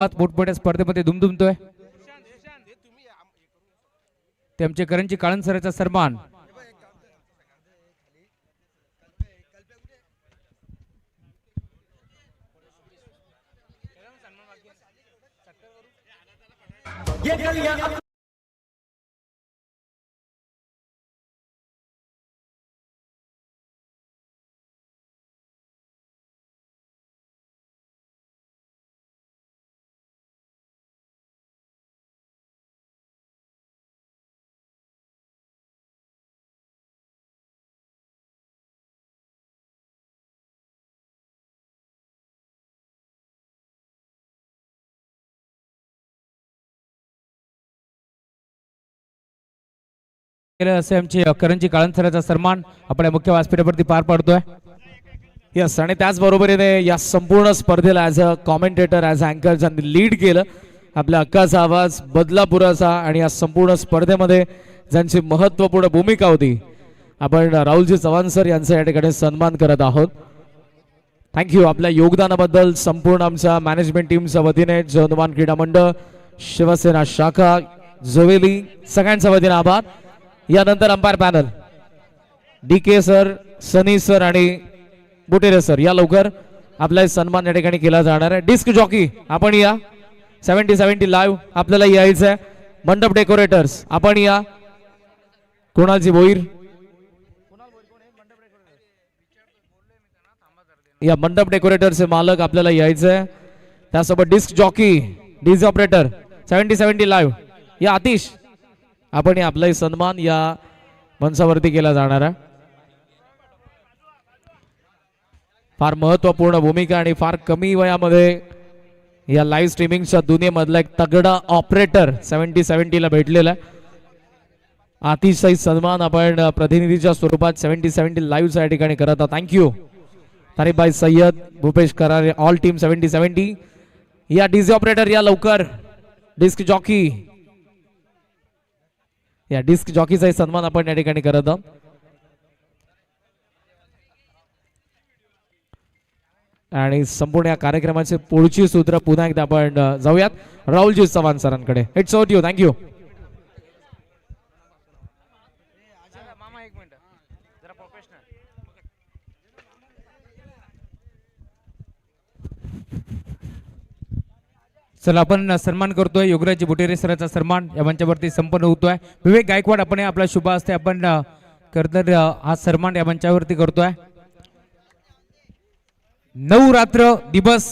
मोठमोठ्या स्पर्धेमध्ये दुमदुमतोय ते आमचे करंजी काळन सरांचा सन्मान असे आमचे करंजी काळन सरांचा सन्मान आपल्या मुख्य व्यासपीठावरती पार पाडतोय. यस, आणि त्याचबरोबरीने या संपूर्ण स्पर्धेला ॲज अ कॉमेंटेटर ॲज अँकर ज्यांनी लीड केलं आपल्या हक्काचा आवाज बदलापुराचा आणि या संपूर्ण स्पर्धेमध्ये ज्यांची महत्त्वपूर्ण भूमिका होती आपण राहुलजी चव्हाण सर यांचा या ठिकाणी सन्मान करत आहोत. थँक्यू आपल्या योगदानाबद्दल संपूर्ण आमच्या मॅनेजमेंट टीमच्या वतीने जवनमान क्रीडा मंडळ शिवसेना शाखा जोवेली सगळ्यांच्या वतीने आभार. यानंतर अंपायर पॅनल DK सर, सनी सर आणि बुटेरे सर या लवकर आपला सन्मान या ठिकाणी केला जाणार आहे. डिस्क जॉकी आपण या 70-70 लाईव्ह आपल्याला यायचं आहे. मंडप डेकोरेटर्स आपण या कुणालजी भोईर या मंडप डेकोरेटरचे मालक आपल्याला यायचं आहे. त्यासोबत disc jockey DJ operator 70-70 live या आतिश आपण आपलाही सन्मान या मंचावरती केला जाणार आहे. फार महत्वपूर्ण भूमिका आणि फार कमी वयामध्ये या लाईव्ह स्ट्रीमिंगच्या दुनियेमधला एक तगडा ऑपरेटर 70-70 ला भेटलेला आहे. अतिशय सन्मान आपण प्रतिनिधीच्या स्वरूपात 70-70 लाईव्ह या ठिकाणी करत आहोत. थँक्यू तारीफभाई सय्यद, भूपेश करारे, ऑल टीम 70-70 या डीजे ऑपरेटर या लवकर. डिस्क जॉकी या डिस्क जॉकीचा सन्मान आपण या ठिकाणी करत आहोत. आणि संपूर्ण या कार्यक्रमाचे पुढची सूत्र पुन्हा एकदा आपण जाऊयात राहुलजी चव्हाण सरांकडे. It's over to you. Thank you. चला आपण सन्मान करतोय योगराज बुटेरे सरांचा सन्मान या मंचावरती संपन्न होतोय. विवेक गायकवाड आपण आपला शुभ हस्ते आपण करतर हा सन्मान या मंचावरती करतोय. 9 रात्र दिवस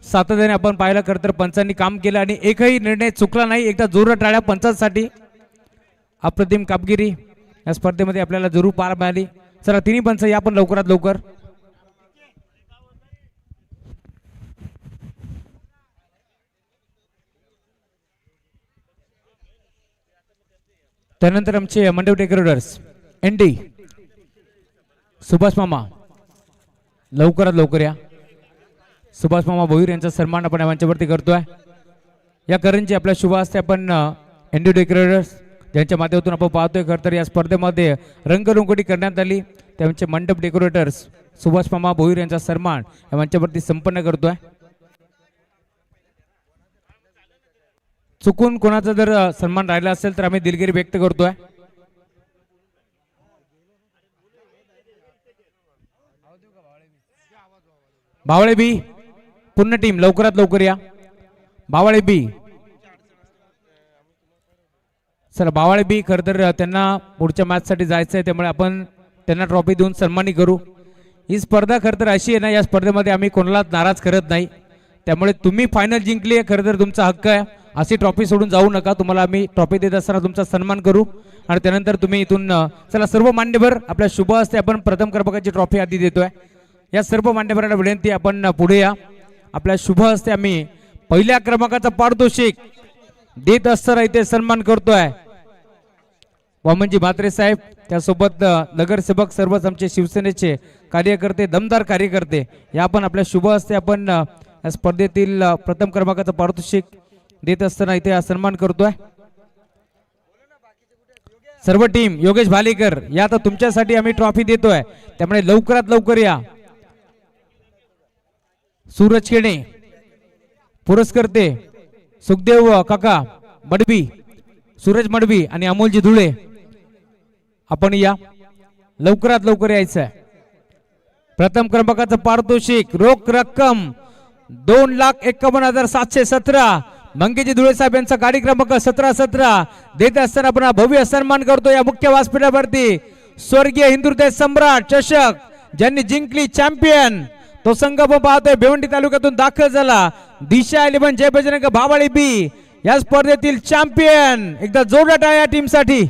सातत्याने आपण पाहिलं करतर पंचांनी काम केलं आणि एकही निर्णय चुकला नाही. एकदा जोर टाळ्या पंचांसाठी. अप्रतिम कामगिरी या स्पर्धेमध्ये आपल्याला जरूर पार मिळाली. चला तिन्ही पंच या पण लवकरात लवकर. त्यानंतर आमचे मंडप डेकोरेटर्स ND सुभाष मामा लवकरात लवकर या. सुभाष मामा भोईर यांचा सन्मान आपण मंचावरती करतोय. या करंजी आपल्या शुभ हस्ते आपण ND डेकोरेटर्स ज्यांच्या माध्यमातून आपण पाहतोय खरं तर या स्पर्धेमध्ये रंगरंगोटी करण्यात आली. त्यांचे मंडप डेकोरेटर्स सुभाष मामा भोईर यांचा सन्मान या मंचावरती संपन्न करतोय. चुकून कोणाचा जर सन्मान राहिला असेल तर आम्ही दिलगिरी व्यक्त करतोय. बावळे बी पूर्ण टीम लवकरात लवकर या. बावळे बी चला बावळे बी खरं तर त्यांना पुढच्या मॅच साठी जायचं आहे त्यामुळे आपण त्यांना ट्रॉफी देऊन सन्मानित करू. ही स्पर्धा खरं तर अशी आहे ना, या स्पर्धेमध्ये आम्ही कोणालाच नाराज करत नाही. त्यामुळे तुम्ही फायनल जिंकली आहे खरं तर तुमचा हक्क आहे. अशी ट्रॉफी सोडून जाऊ नका. तुम्हाला आम्ही ट्रॉफी देत असताना तुमचा सन्मान करू आणि त्यानंतर तुम्ही इथून चला सर्व मान्यवर आपल्या शुभ हस्ते आपण प्रथम क्रमांकाची ट्रॉफी आधी देतोय. या सर्व मान्यवरांना विनंती आपण पुढे या. आपल्या शुभ हस्ते आम्ही पहिल्या क्रमांकाचा पारितोषिक देत असताना इथे सन्मान करतोय वामनजी म्हात्रे साहेब. त्यासोबत नगरसेवक सर्वच आमचे शिवसेनेचे कार्यकर्ते दमदार कार्यकर्ते या आपण आपल्या शुभ हस्ते आपण या स्पर्धेतील प्रथम क्रमांकाचा पारितोषिक देत असताना इथे सन्मान करतोय. सर्व टीम योगेश भालेकर या आता तुमच्यासाठी आम्ही ट्रॉफी देतोय त्यामुळे लवकरात लवकर या. सूरज केणे पुरस्कर्ते सुखदेव काका मडबी, सूरज मडबी आणि अमोलजी धुळे आपण या लवकरात लवकर यायचं आहे. प्रथम क्रमांकाचं पारितोषिक रोख रक्कम 2,51,717 मंगेजी धुळे साहेब यांचा गाडी क्रमांक 1717 देत असताना आपण भव्य सन्मान करतो या मुख्य व्यासपीठावरती. स्वर्गीय हिंदुहृदय सम्राट चषक ज्यांनी जिंकली चॅम्पियन तो संघ आपण पाहतोय भिवंडी तालुक्यातून दाखल झाला. दिशा 11 जय बजरंग भावाळी बी या स्पर्धेतील चॅम्पियन. एकदा जोरदार टाळ्या या टीम साठी.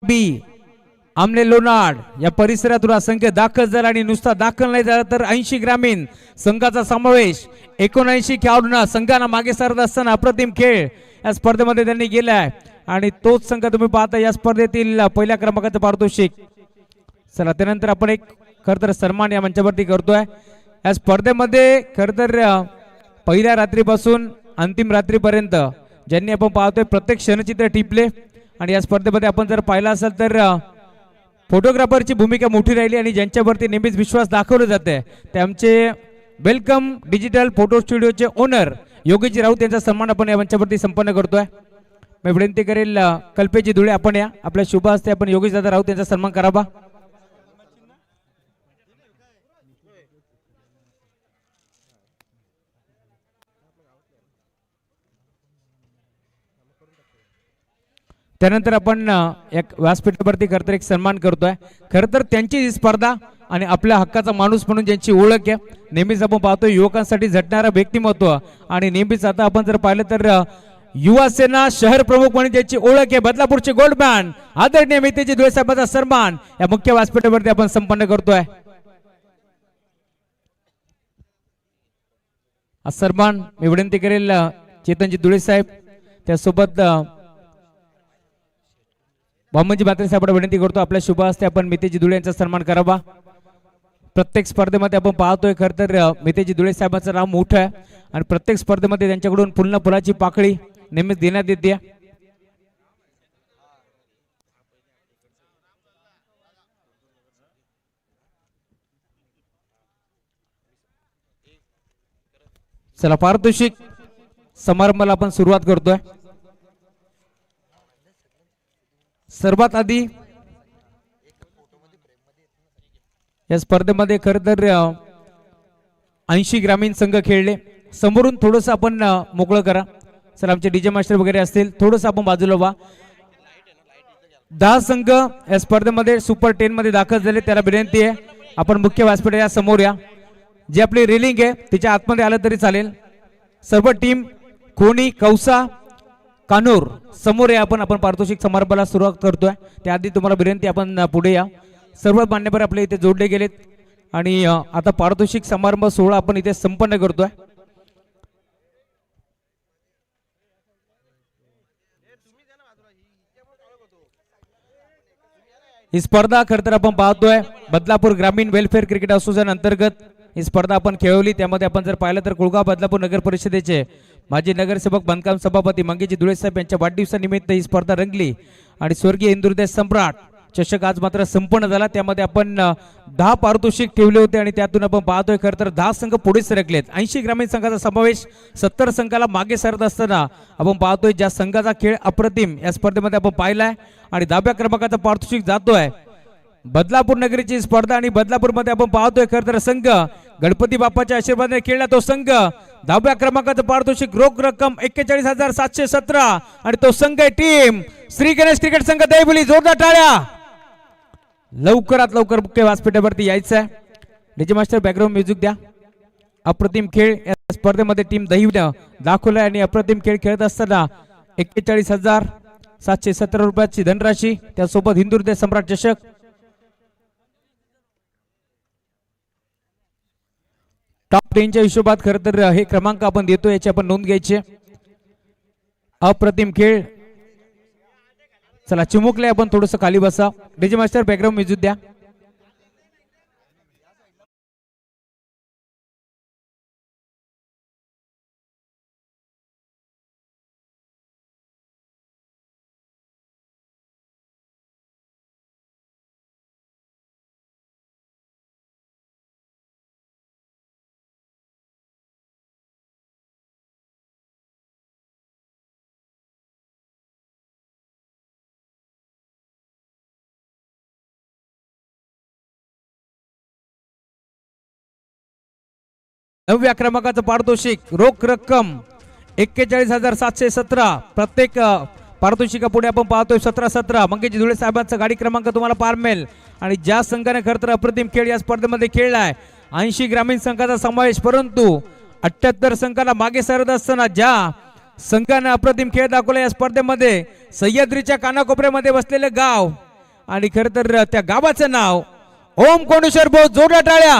बी आमले लोणाड या परिसरातून असंख्य दाखल झाला आणि नुसता दाखल नाही झाला तर 80 ग्रामीण संघाचा समावेश 79 खेळाडूंना संघांना मागे सारत असताना अप्रतिम खेळ या स्पर्धेमध्ये त्यांनी केलाय आणि तोच संघ तुम्ही पाहता या स्पर्धेतील पहिल्या क्रमांकाचं पारितोषिक. चला त्यानंतर आपण एक खरतर सन्मान या मंचावरती करतोय. या स्पर्धेमध्ये खरतर पहिल्या रात्रीपासून अंतिम रात्रीपर्यंत ज्यांनी आपण पाहतोय प्रत्येक क्षणचित्र टिपले आणि या स्पर्धेमध्ये आपण जर पाहिलं असेल तर फोटोग्राफरची भूमिका मोठी राहिली आणि ज्यांच्यावरती नेहमीच विश्वास दाखवले जाते ते आमचे वेलकम डिजिटल फोटो स्टुडिओचे ओनर योगेश राऊत यांचा सन्मान आपण या मंचावरती संपन्न करतोय. मी विनंती करेल कल्पेजी धुळे आपण या आपल्या शुभ हस्ते आपण योगेश दादा राऊत यांचा सन्मान करावा. त्यानंतर आपण एक व्यासपीठावरती खरतर एक सन्मान करतोय. खरतर त्यांची ही स्पर्धा आणि आपल्या हक्काचा माणूस म्हणून ज्यांची ओळख आहे नेहमीच आपण पाहतो युवकांसाठी झटणारा व्यक्तिमत्व आणि नेहमीच आता आपण जर पाहिलं तर युवा सेना शहर प्रमुख म्हणून ज्यांची ओळख आहे बदलापूरचे गोल्डमॅन आदरणीय मितेजी धुळे साहेबांचा सन्मान या मुख्य व्यासपीठावरती आपण संपन्न करतोय. सन्मान मी विनंती करेल चेतनजी धुळे साहेब त्यासोबत मोहम्मदजी म्हात्रे साहेबांना विनंती करतो आपल्या शुभ हस्ते आपण मितेजी धुळे यांचा सन्मान करावा. प्रत्येक स्पर्धेमध्ये आपण पाहतोय खरतर मितेजी धुळे साहेबांचं नाव मोठं आहे आणि प्रत्येक स्पर्धेमध्ये त्यांच्याकडून पुन्हा फुलाची पाकळी नेहमीच देण्यात येते. चला पारितोषिक समारंभाला आपण सुरुवात करतोय. सर्वात आधी या स्पर्धेमध्ये खरं तर 80 ग्रामीण संघ खेळले. समोरून थोडंसं आपण मोकळं करा. सर आमचे डीजे मास्टर वगैरे असतील थोडंसं आपण बाजूला व्हा. 10 संघ या स्पर्धेमध्ये सुपर 10 मध्ये दाखल झाले. त्याला विनंती आहे आपण मुख्य व्यासपीठाच्या समोर या. जी आपली रेलिंग आहे तिच्या आतमध्ये आलं तरी चालेल. सर्व टीम कोणी कौसा कानूर समोर या. आपण पारितोषिक समारंभाला सुरुवात करतोय. त्याआधी तुम्हाला विनंती आपण पुढे या. सर्व मान्यवर आपले इथे जोडले गेलेत आणि आता पारितोषिक समारंभ सोहळा आपण इथे संपन्न करतोय. ही स्पर्धा खरं तर आपण पाहतोय बदलापूर ग्रामीण वेलफेअर क्रिकेट असोसिएशन अंतर्गत ही स्पर्धा आपण खेळवली. त्यामध्ये आपण जर पाहिलं तर कुळगाव बदलापूर नगर परिषदेचे माजी नगरसेवक बांधकाम सभापती मंगेजी धुळे साहेब यांच्या वाढदिवसानिमित्त ही स्पर्धा रंगली आणि स्वर्गीय हिंदुहृदय सम्राट चषक आज मात्र संपन्न झाला. त्यामध्ये आपण 10 पारितोषिक ठेवले होते आणि त्यातून आपण पाहतोय खरं तर 10 संघ पुढे सरकलेत. 80 ग्रामीण संघाचा समावेश 70 संघाला मागे सरत असताना आपण पाहतोय ज्या संघाचा खेळ अप्रतिम या स्पर्धेमध्ये आपण पाहिलाय आणि 10व्या क्रमांकाचा पारितोषिक जातोय बदलापूर नगरीची स्पर्धा आणि बदलापूर मध्ये आपण पाहतोय खरं तर संघ गणपती बाप्पाच्या आशीर्वादाने खेळला तो संघ 10व्या क्रमांकाचं पारितोषिक रोख रक्कम 41,717 आणि तो संघ आहे टीम श्री गणेश क्रिकेट संघ दैवली. जोरदार टाळ्या. लवकरात लवकर मुख्य व्यासपीठावरती यायचं आहे. डीजे मास्टर बॅकग्राऊंड म्युझिक द्या. अप्रतिम खेळ या स्पर्धेमध्ये टीम दहिवनं दाखवलाय आणि अप्रतिम खेळ खेळत असताना 41,717 रुपयाची धनराशी त्यासोबत हिंदुहृदय सम्राट चषक टॉप 10च्या हिशोबात खरं तर हे क्रमांक आपण देतो याची आपण नोंद घ्यायची. अप्रतिम खेळ. चला चिमुकले आपण थोडंसं खाली बसा. डीजे मास्टर बॅकग्राऊंड म्युझिक द्या. 9व्या क्रमांकाचं पारितोषिक रोख रक्कम 41,717. प्रत्येक पारितोषिका पुढे आपण पाहतोय 17-17 मंगेश धुळे साहेबांचा गाडी क्रमांक तुम्हाला पार मिळेल. आणि ज्या संघाने खरं तर अप्रतिम खेळ या स्पर्धेमध्ये खेळलाय 80 ग्रामीण संघाचा समावेश, परंतु 78 संघाला मागे सरत असताना ज्या संघाने अप्रतिम खेळ दाखवला या स्पर्धेमध्ये सह्याद्रीच्या कानाकोपऱ्यामध्ये बसलेले गाव आणि खरं तर त्या गावाचं नाव ओम कोंडेश्वर बोस. जोरदार टाळ्या.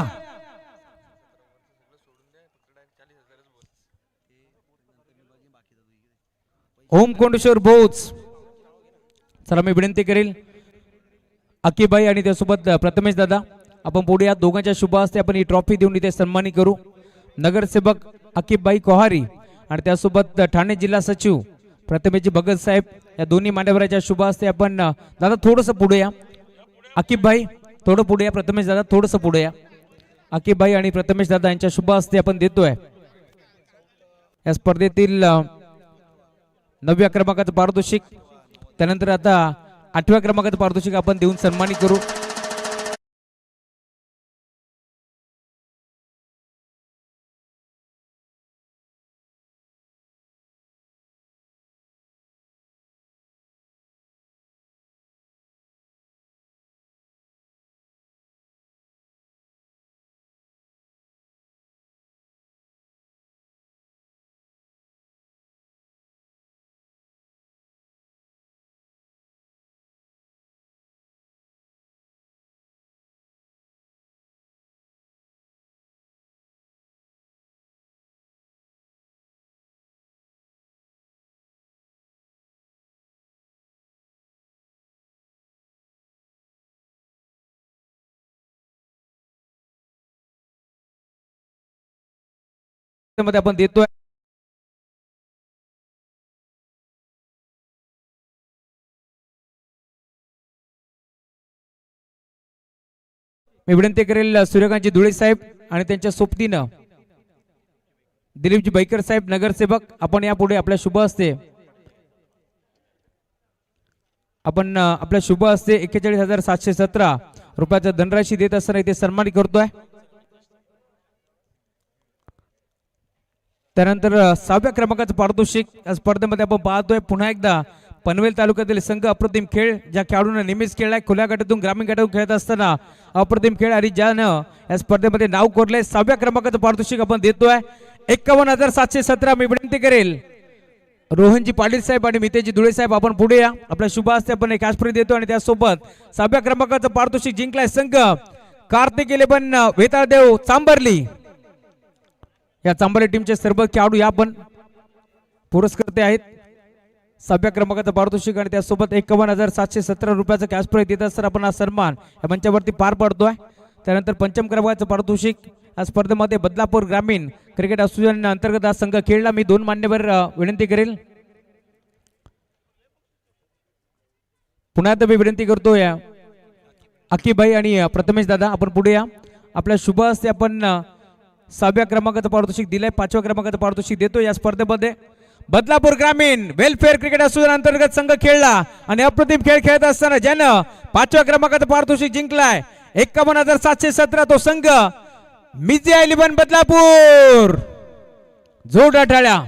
ओम कोंडेश्वर बोस. चला मी विनंती करेल अक्कीबाई आणि त्यासोबत प्रथमेश दादा आपण पुढे या दोघांच्या शुभ हस्ते आपण ही ट्रॉफी देऊन इथे सन्मानित करू. नगरसेवक अक्कीबाई कोहारी आणि त्यासोबत ठाणे जिल्हा सचिव प्रथमेशजी भगत साहेब या दोन्ही मान्यवरांच्या शुभ हस्ते आपण दादा थोडंसं पुढे या. अक्कीबाई थोडं पुढे या. प्रथमेश दादा थोडंसं पुढे या. अक्कीबाई आणि प्रथमेश दादा यांच्या शुभ हस्ते आपण देतोय या स्पर्धेतील 9व्या क्रमांकाचं पारितोषिक. त्यानंतर आता 8व्या क्रमांकाचं पारितोषिक आपण देऊन सन्मानित करू. मध्ये आपण देतोय मी विनंती करेल सूर्यकांतजी धुळे साहेब आणि त्यांच्या सोबतीनं दिलीपजी बैकर साहेब नगरसेवक आपण यापुढे आपल्या शुभ हस्ते आपण आपल्या शुभ हस्ते 41,717 रुपयाचा धनराशी देत असताना इथे सन्मानित करतोय. त्यानंतर 6व्या क्रमांकाचं पारितोषिक या स्पर्धेमध्ये आपण पाहतोय पुन्हा एकदा पनवेल तालुक्यातील संघ अप्रतिम खेळ ज्या खेळाडूंना नेहमीच खेळलाय खुल्या गटातून ग्रामीण गटातून खेळत असताना अप्रतिम खेळ आणि ज्यानं या स्पर्धेमध्ये नाव कोरलंय 6व्या क्रमांकाचं पारितोषिक आपण देतोय 51,717. मी विनंती करेल रोहनजी पाटील साहेब आणि मितेजी धुळे साहेब आपण पुढे या. आपल्या शुभ हस्ते आपण एक कॅश देतो आणि त्यासोबत 6व्या क्रमांकाचं पारितोषिक जिंकलाय संघ कार्तिक 11 वेताळदेव चांबर्ली. या चांबर्ली टीमचे सर्व खेळाडू या पण पुरस्कर्ते आहेत. 6व्या क्रमांकाचं पारितोषिक आणि त्यासोबत 51,717 रुपयाचं कॅश प्राइज देत असताना आपण हा सन्मान या मंचावरती पार पडतोय. त्यानंतर 5म क्रमांकाचं पारितोषिक या स्पर्धेमध्ये बदलापूर ग्रामीण क्रिकेट असोसिएशन अंतर्गत हा संघ खेळला. मी 2 मान्यवर विनंती करेल पुन्हा मी विनंती करतोय अक्कीबाई आणि प्रथमेश दादा आपण पुढे या. आपल्या शुभ हस्ते आपण 6व्या क्रमांकाचं पारितोषिक दिलंय. 5व्या क्रमांकाचं पारितोषिक देतो. या स्पर्धेमध्ये बदलापूर ग्रामीण वेलफेअर क्रिकेट असोसिएशन अंतर्गत संघ खेळला आणि अप्रतिम खेळ खेळत असताना ज्यानं 5व्या क्रमांकाचं पारितोषिक जिंकलाय 51,717 तो संघ मिजिया 11 बदलापूर. जोरदार टाळ्या.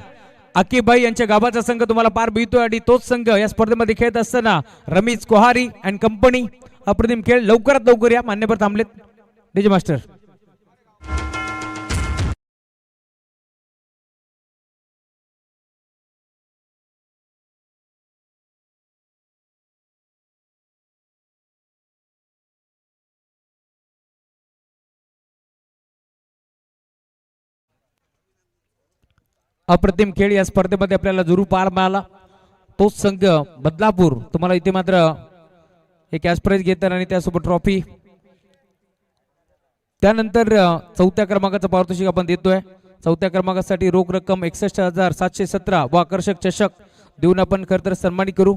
अक्कीबाई यांच्या गावाचा संघ तुम्हाला पार मिळतोय आणि तोच संघ या स्पर्धेमध्ये खेळत असताना रमेश कोहारी अँड कंपनी अप्रतिम खेळ. लवकरात लवकर या मान्यवर थांबलेत डीजे मास्टर. अप्रतिम खेळ या स्पर्धेमध्ये आपल्याला जरूर पार मिळाला तोच संघ बदलापूर. तुम्हाला इथे मात्र हे कॅश प्राइज घेतात आणि त्यासोबत ट्रॉफी. त्यानंतर 4थ्या क्रमांकाचं पारितोषिक आपण देतोय. 4थ्या क्रमांकासाठी रोख रक्कम 61,717 व आकर्षक चषक देऊन आपण खरं तर सन्मानित करू.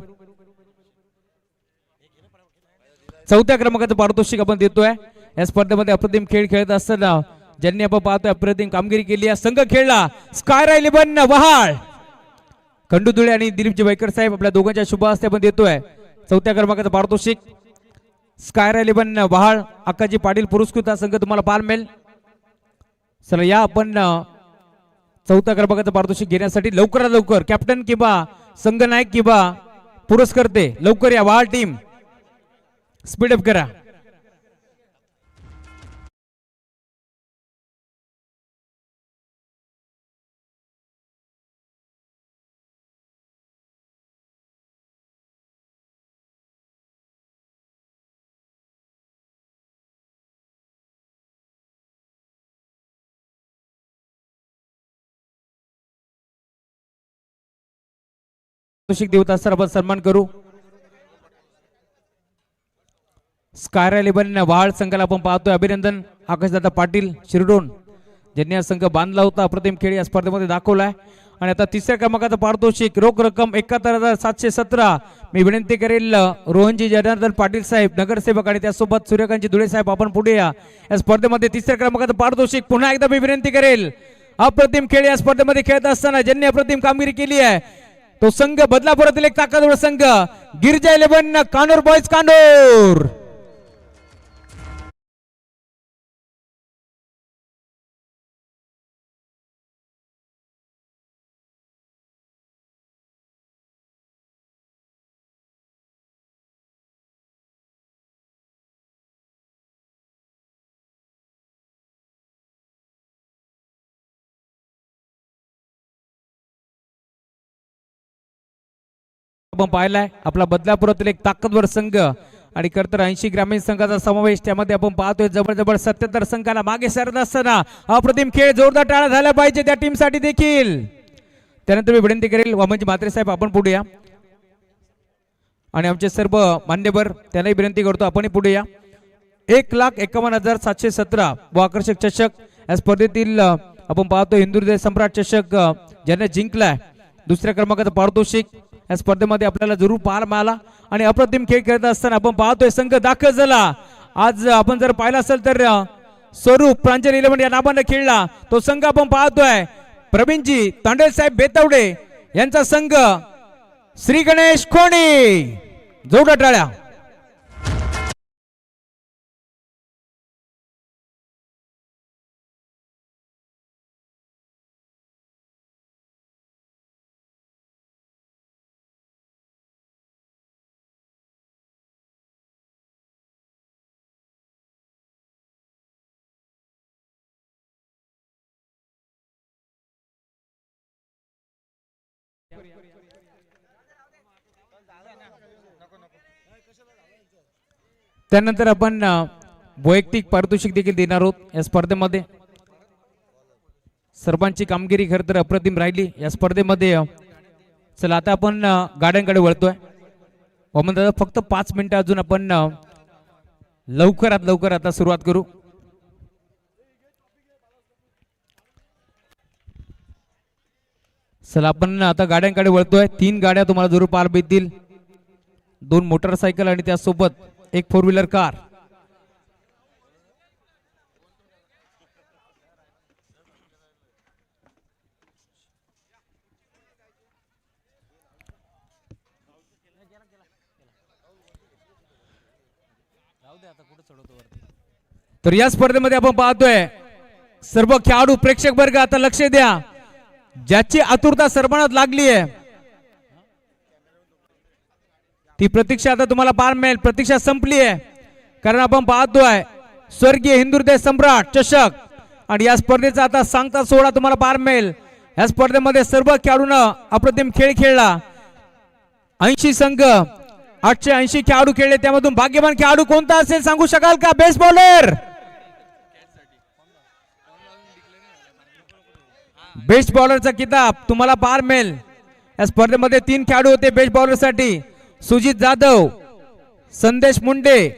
4थ्या क्रमांकाचं पारितोषिक आपण देतोय. या स्पर्धेमध्ये अप्रतिम खेळ खेळत असताना ज्यांनी आपण पाहतोय अप्रतिम कामगिरी केली या संघ खेळला स्कायरा 11 वहाळ. खंडू धुळे आणि दिलीपजी बैकर साहेब आपल्या दोघांच्या शुभ हस्ते आपण देतोय 4थ्या क्रमांकाचं पारितोषिक. स्कायरा 11 वहाळ अक्काजी पाटील पुरस्कृत हा संघ तुम्हाला पार मिळेल. चला या आपण चौथ्या क्रमांकाचं पारितोषिक घेण्यासाठी लवकरात लवकर कॅप्टन किंवा संघनायक किंवा पुरस्कर्ते लवकर या. वाळ टीम स्पीड अप करा. देवत असताना आपण सन्मान करू. स्काय 11 वाळ संघाला आपण पाहतोय. अभिनंदन आकाशदादा पाटील शिरडोन ज्यांनी हा संघ बांधला होता. अप्रतिम खेळ या स्पर्धेमध्ये दाखवलाय. आणि आता तिसऱ्या क्रमांकाचं पारितोषिक रोख रक्कम 71,717. मी विनंती करेल रोहनजी जनार्दन पाटील साहेब नगरसेवक आणि त्यासोबत सूर्यकांतजी धुळे साहेब आपण पुढे या. या स्पर्धेमध्ये तिसऱ्या क्रमांकाचं पारितोषिक पुन्हा एकदा मी विनंती करेल. अप्रतिम खेळ या स्पर्धेमध्ये खेळत असताना ज्यांनी अप्रतिम कामगिरी केली आहे तो संघ बदलापुरातील एक ताकदवर संघ गिरिजा 11 कानूर बॉयज कानूर. आपण पाहिलाय आपला बदलापुरातील एक ताकदवर संघ आणि खरतर 80 ग्रामीण संघाचा समावेश त्यामध्ये आपण पाहतोय. जबरदस्त 77 संघाला मागे सरत असताना अप्रतिम खेळ जोरदार टाळा झाला पाहिजे त्या टीम साठी देखील. त्यानंतर मी विनंती करेल वामनजी म्हात्रे साहेब आपण पुढे या आणि आमचे सर्व मान्यवर त्यांनाही विनंती करतो आपण पुढे या. 1,51,717 व आकर्षक चषक या स्पर्धेतील आपण पाहतो हिंदुहृदय सम्राट चषक ज्याने जिंकलाय. दुसऱ्या क्रमांकाचं पारितोषिक या स्पर्धेमध्ये आपल्याला जरूर पाहायला मिळाला आणि अप्रतिम खेळ खेळत असताना आपण पाहतोय संघ दाखल झाला. आज आपण जर पाहिला असेल तर स्वरूप प्रांजल 11 या नावाने खेळला तो संघ आपण पाहतोय. प्रवीणजी तांडेल साहेब बेतवडे यांचा संघ श्री गणेश खोणी. जोरदार टाळ्या. त्यानंतर आपण वैयक्तिक पारितोषिक देखील देणार आहोत. या स्पर्धेमध्ये सर्वांची कामगिरी खरं तर अप्रतिम राहिली या स्पर्धेमध्ये. चला आता आपण गाड्यांकडे वळतोय. वामन दादा फक्त 5 मिनिटं अजून आपण लवकरात लवकर आता सुरुवात करू. चला आपण आता गाड्यांकडे वळतोय. 3 गाड्या तुम्हाला जरूर पार भेटतील. 2 मोटरसायकल आणि त्यासोबत 1 4 व्हीलर कार. तर या स्पर्धेमध्ये आपण पाहतोय सर्व खेळाडू प्रेक्षक वर्ग आता लक्ष द्या. ज्याची आतुरता सर्वांनाच लागली आहे ती प्रतीक्षा आता तुम्हाला पार मिळेल. प्रतीक्षा संपली आहे कारण आपण पाहतोय स्वर्गीय हिंदुहृदय सम्राट चषक आणि या स्पर्धेचा आता सांगता सोहळा तुम्हाला पार मिळेल. या स्पर्धेमध्ये सर्व खेळाडूंना अप्रतिम खेळ खेळला. 80 संघ 880 खेळाडू खेळले. त्यामधून भाग्यवान खेळाडू कोणता असेल सांगू शकाल का? Best bowler. बेस्ट बॉलरचा किताब तुम्हाला पार मिळेल. या स्पर्धेमध्ये 3 खेळाडू होते बेस्ट बॉलर साठी. सुजित जाधव, संदेश मुंडे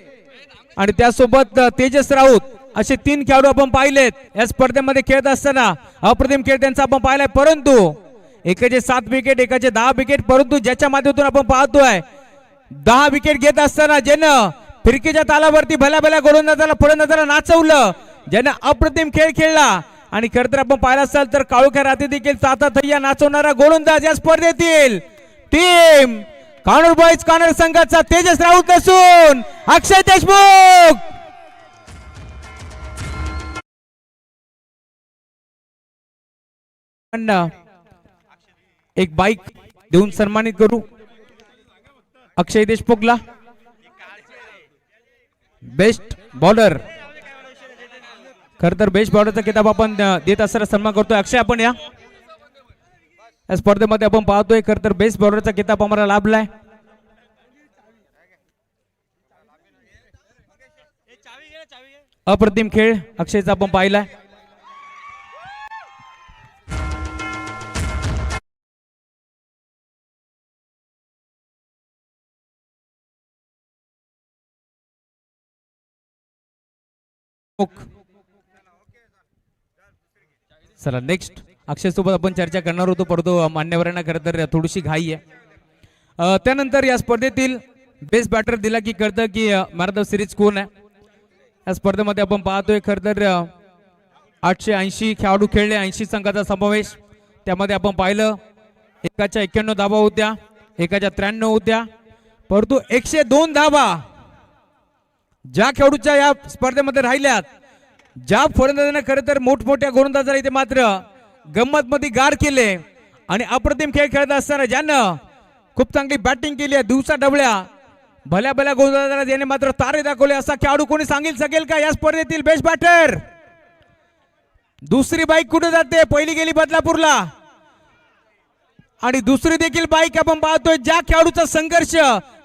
आणि त्यासोबत तेजस राऊत असे 3 खेळाडू आपण पाहिलेत या स्पर्धेमध्ये खेळत असताना. अप्रतिम खेळ त्यांचा आपण पाहिलाय. परंतु एकाचे 7 विकेट एकाचे 10 विकेट. परंतु ज्याच्या माध्यमातून आपण पाहतोय 10 विकेट घेत असताना ज्यानं फिरकीच्या तालावरती भल्या भल्या गोलंदाजाला फलंदाजाला नाचवलं, ज्यानं अप्रतिम खेळ खेळला आणि खरं तर आपण पाहिलं असाल तर काळोख्या रात्री देखील ताताथैया नाचवणारा गोलंदाज या स्पर्धेतील टीम कानूर बॉयज कानूर संघाचा तेजस राऊत असून अक्षय देशमुख आपण एक बाईक देऊन सन्मानित करू अक्षय देशमुखला, बेस्ट बॉलर. खर तर बेस्ट बॉलरचा किताब आपण देत असताना सन्मान करतोय. अक्षय आपण या स्पर्धेमध्ये आपण पाहतोय खर तर बेस्ट बॉलरचा किताब आम्हाला लाभलाय. अप्रतिम खेळ अक्षयचा आपण पाहिलाय. चला नेक्स्ट अक्षय सोबत आपण चर्चा करणार होतो, परंतु मान्यवरांना खरं तर थोडीशी घाई आहे. त्यानंतर या स्पर्धेतील बेस्ट बॅटर दिला की कळतं की मॅन ऑफ सिरीज कोण आहे. या स्पर्धेमध्ये आपण पाहतोय खरं तर 880 खेळाडू खेळले, 80 संघाचा समावेश. त्यामध्ये आपण पाहिलं एकाच्या 91 धावा होत्या, एकाच्या 93 होत्या, परंतु 102 धावा ज्या खेळाडूच्या या स्पर्धेमध्ये राहिल्यात, ज्या फलंदाजाने खरं तर मोठमोठ्या गोलंदाजाला इथे मात्र गंमत मध्ये गार केले आणि अप्रतिम खेळ खेळत असताना ज्यानं खूप चांगली बॅटिंग केली आहे, दिवसा डबळ्या भल्या भल्या गोलंदाजाला ज्याने मात्र तारे दाखवले, असा खेळाडू कोणी सांगेल शकेल का या स्पर्धेतील बेस्ट बॅटर. दुसरी बाईक कुठे जाते, पहिली गेली बदलापूरला आणि दुसरी देखील बाईक आपण पाहतोय. ज्या खेळाडूचा संघर्ष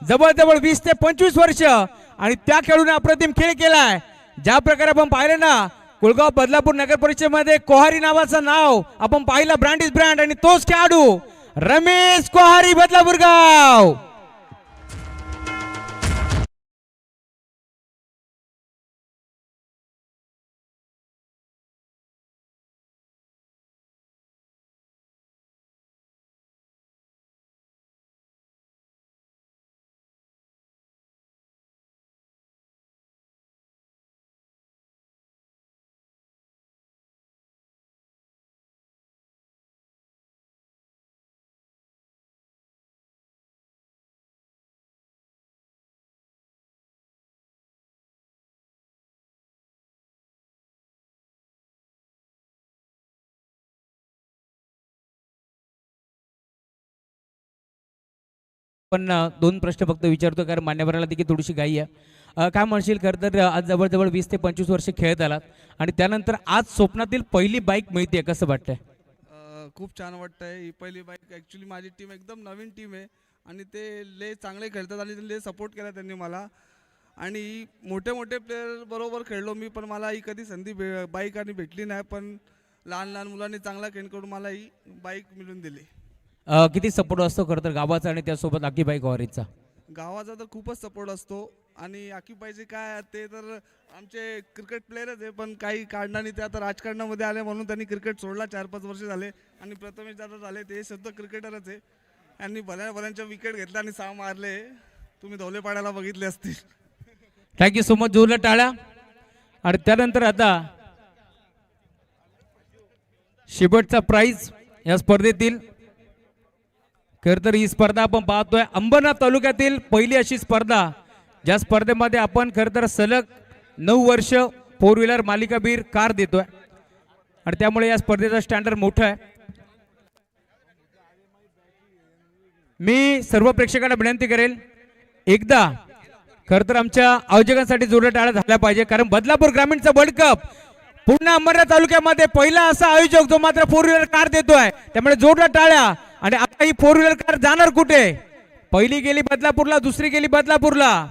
जवळजवळ 20 ते 25 वर्ष आणि त्या खेळाडूने अप्रतिम खेळ केलाय. ज्या प्रकारे आपण पाहिलं ना, कुळगाव बदलापूर नगर परिषदेमध्ये कोहारी नावाचं नाव आपण पाहिलं, ब्रँड इज ब्रँड, आणि तोच खेळाडू रमेश कोहारी बदलापूर गाव. पण दोन प्रश्न फक्त विचारतो कारण मान्यवराला देखील थोडीशी घाई आहे. काय म्हणशील खरं तर आज जवळजवळ 20 ते 25 वर्ष खेळत आलात आणि त्यानंतर आज स्वप्नातील पहिली बाईक मिळते, कसं वाटतंय? खूप छान वाटतंय. ही पहिली बाईक ॲक्च्युली माझी टीम एकदम नवीन टीम आहे आणि ते लय चांगले खेळतात आणि लय सपोर्ट केला त्यांनी मला. आणि मोठे मोठे प्लेयर बरोबर खेळलो मी, पण मला ही कधी संधी बाईक आणि भेटली नाही. पण लहान लहान मुलांनी चांगला खेळ करून मला ही बाईक मिळून दिली. किती सपोर्ट असतो खरं तर गावाचा आणि त्यासोबत आकीबाई कोहारीचा? गावाचा तर खूपच सपोर्ट असतो आणि आकीबाईचे काय ते तर आमचे क्रिकेट प्लेयरच आहे, पण काही कारणाने ते आता राजकारणामध्ये आले म्हणून त्यांनी क्रिकेट सोडला. 4-5 वर्ष झाले. आणि प्रथमेश दादा झाले, ते सुद्धा क्रिकेटरच आहे. यांनी भल्या भल्यांच्या विकेट घेतल्या आणि 6 मारले. तुम्ही धवलेपाड्याला बघितले असतील. थँक्यू सो मच, जोरला टाळ्या. आणि त्यानंतर आता शेवटचा प्राइज या स्पर्धेतील. खरं तर ही स्पर्धा आपण पाहतोय अंबरनाथ तालुक्यातील पहिली अशी स्पर्धा ज्या स्पर्धेमध्ये आपण खरं तर सलग 9 वर्ष 4 व्हीलर मालिकावीर कार देतोय आणि त्यामुळे या स्पर्धेचा स्टँडर्ड मोठा आहे. मी सर्व प्रेक्षकांना विनंती करेल, एकदा खरं तर आमच्या आयोजकांसाठी जोरदार टाळ्या झाल्या पाहिजे, कारण बदलापूर ग्रामीणचा वर्ल्ड कप पुन्हा अंबरनाथ तालुक्यामध्ये पहिला असा आयोजक जो मात्र 4 व्हीलर कार देतोय, त्यामुळे जोरदार टाळ्या. आणि आता ही 4 व्हीलर कार जाणार कुठे? पहिली गेली बदलापूरला, दुसरी गेली बदलापूरला,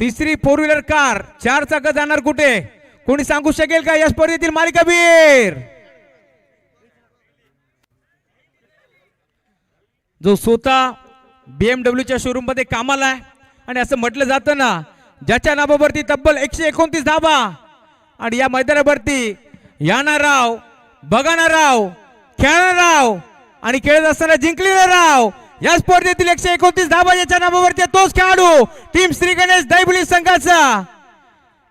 तिसरी 4 व्हीलर कार 4 चाक जाणार कुठे? कोणी सांगू शकेल का या स्पर्धेतील मालिकावीर? जो स्वतः BMW च्या शोरूम मध्ये कामाला आहे आणि असं म्हटलं जातं ना, ज्याच्या नावावरती तब्बल 129 धावा आणि या मैदानावरती याना राव, बघाना राव, खेळणार राव आणि खेळत असताना जिंकलेला राव, या स्पर्धेतील 129 धावा याच्या नावावरती तोच खेळाडू टीम श्री गणेश दैबुली संघाचा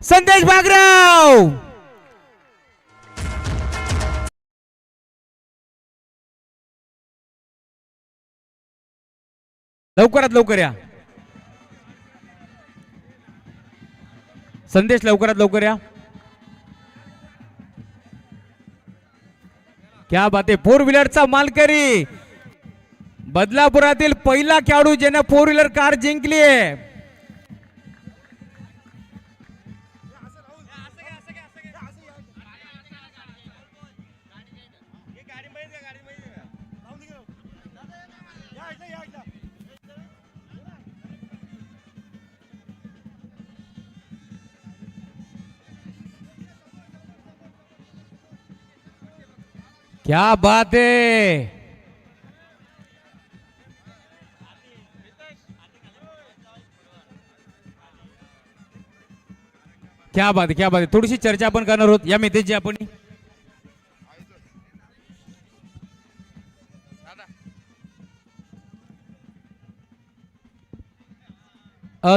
संदेश बागराव. लवकरात लवकर या संदेश, लवकरात लवकर या. क्या बात आहे, फोर व्हीलरचा मालकरी बदलापुरातील पहिला खेळाडू ज्याने फोर व्हीलर कार जिंकली आहे. क्या बात है, क्या बात आहे, क्या बात आहे. थोडीशी चर्चा आपण करणार आहोत या मेथेची. आपण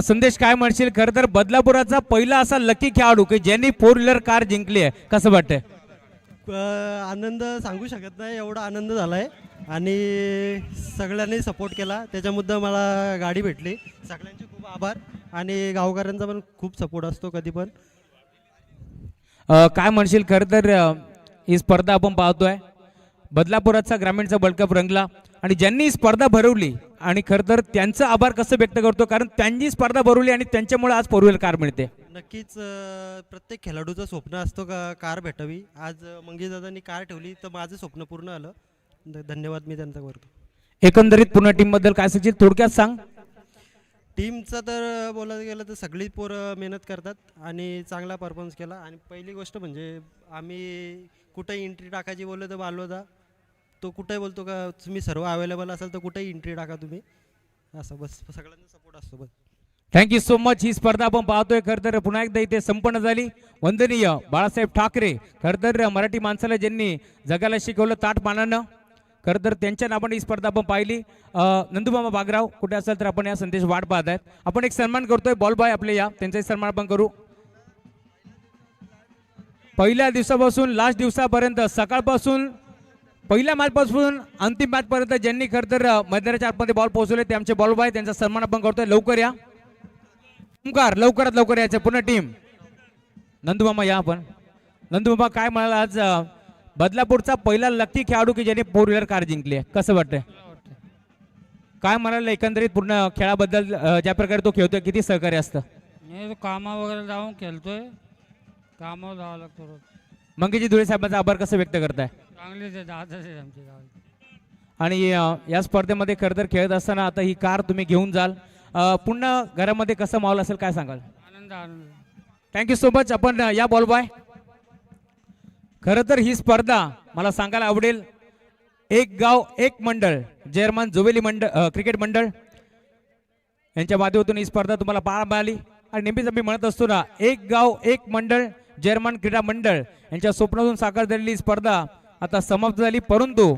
संदेश काय म्हणशील? खर तर बदलापुराचा पहिला असा लकी खेळाडू की ज्यांनी फोर व्हीलर कार जिंकली आहे, कसं वाटतंय? आनंद सांगू शकत नाही, एवढा आनंद झाला आहे. आणि सगळ्यांनी सपोर्ट केला, त्याच्यामुळे मला गाडी भेटली. सगळ्यांचे खूप आभार. आणि गावकऱ्यांचा पण खूप सपोर्ट असतो कधी पण. काय म्हणशील? खरं तर ही स्पर्धा आपण पाहतोय, बदलापुराचा ग्रामीणचा वर्ल्ड कप रंगला आणि ज्यांनी ही स्पर्धा भरवली आणि खरं तर त्यांचं आभार कसं व्यक्त करतो, कारण त्यांनी स्पर्धा भरवली आणि त्यांच्यामुळे आज फोर व्हीलर कार मिळते. नक्कीच प्रत्येक खेळाडूचं स्वप्न असतो का कार भेटावी. आज मंगेश दादांनी कार ठेवली तर माझं स्वप्न पूर्ण आलं. धन्यवाद मी त्यांचा करतो. एकंदरीत पूर्ण टीम बद्दल काय सांगशील, थोडक्यात सांग. टीमचं तर बोलायला गेलं तर सगळीच पोरं मेहनत करतात आणि चांगला परफॉर्मन्स केला. आणि पहिली गोष्ट म्हणजे आम्ही कुठेही एंट्री टाकायची बोललो तर बालवदा तो कुठेही बोलतो का तुम्ही सर्व अवेलेबल असाल तर कुठेही एंट्री टाका तुम्ही, असं बस सगळ्यांचा सपोर्ट असतो बस. Thank you so much. ही स्पर्धा आपण पाहतोय खरं तर पुन्हा एकदा इथे संपन्न झाली. वंदनीय बाळासाहेब ठाकरे, खरं तर मराठी माणसाला ज्यांनी जगाला शिकवलं ताट मानानं, खरं तर त्यांच्या नावाने ही स्पर्धा आपण पाहिली. नंदूमामा बागराव कुठे असेल तर आपण या संदेश वाट पाहत आहेत. आपण एक सन्मान करतोय बॉल बॉय आपले, या त्यांचाही सन्मान आपण करू. पहिल्या दिवसापासून लास्ट दिवसापर्यंत, सकाळपासून पहिल्या मॅचपासून अंतिम मॅचपर्यंत ज्यांनी खरं तर मैदानाच्या आतमध्ये बॉल पोहोचवले ते आमचे बॉल बॉय, त्यांचा सन्मान आपण करतोय. लवकर या ओंकार, लवकरात लवकर यायचं पूर्ण टीम. नंदूमामा या आपण. नंदूमामा काय म्हणाला, आज बदलापूरचा पहिला लकी खेळाडू की ज्याने फोर व्हीलर कार जिंकली आहे, कसं वाटतंय? काय म्हणाला एकंदरीत पूर्ण खेळाबद्दल, ज्या प्रकारे तो खेळतोय, किती सहकार्य असतं? नाही, तो कामा वगैरे जाऊन खेळतोय, कामावर जावं लागतं रोज. मंगेशजी धुळे साहेबांचा आभार कसं व्यक्त करताय? चांगलेच आहे, दादाच आहे आमच्या गावात. आणि या स्पर्धेमध्ये खरं तर खेळत असताना आता ही कार तुम्ही घेऊन जाल, पुन्हा घरामध्ये कसं माहोल असेल, काय सांगाल? आनंद आनंद. Thank you so much. आपण या बॉल बॉय. खरं तर ही स्पर्धा मला सांगायला आवडेल, एक गाव एक मंडळ, जयरमान जोवेली मंडळ क्रिकेट मंडळ यांच्या माध्यमातून ही स्पर्धा तुम्हाला पाहायला मिळाली. आणि नेहमीच आम्ही म्हणत असतो ना, एक गाव एक मंडळ, जयरमान क्रीडा मंडळ यांच्या स्वप्नातून साकार झालेली स्पर्धा आता समाप्त झाली. परंतु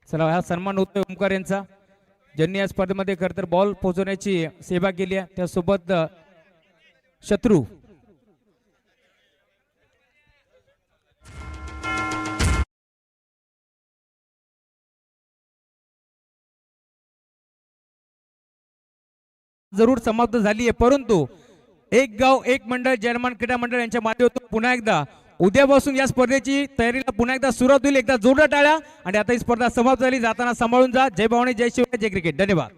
चला, हा सन्मान होतोय ओमकार यांचा, ज्यांनी या स्पर्धेमध्ये खरं तर बॉल पोहोचवण्याची सेवा केली आहे. त्यासोबत शत्रू जरूर समाप्त झाली आहे. परंतु एक गाव एक मंडळ, जयरमान क्रीडा मंडळ यांच्या माध्यमातून पुन्हा एकदा उद्यापासून या स्पर्धेची तयारीला पुन्हा एकदा सुरुवात होईल. एकदा जोरदार टाळ्या. आणि आता ही स्पर्धा समाप्त झाली. जाताना सांभाळून जा. जय भवानी, जय शिवराय, जय क्रिकेट. धन्यवाद.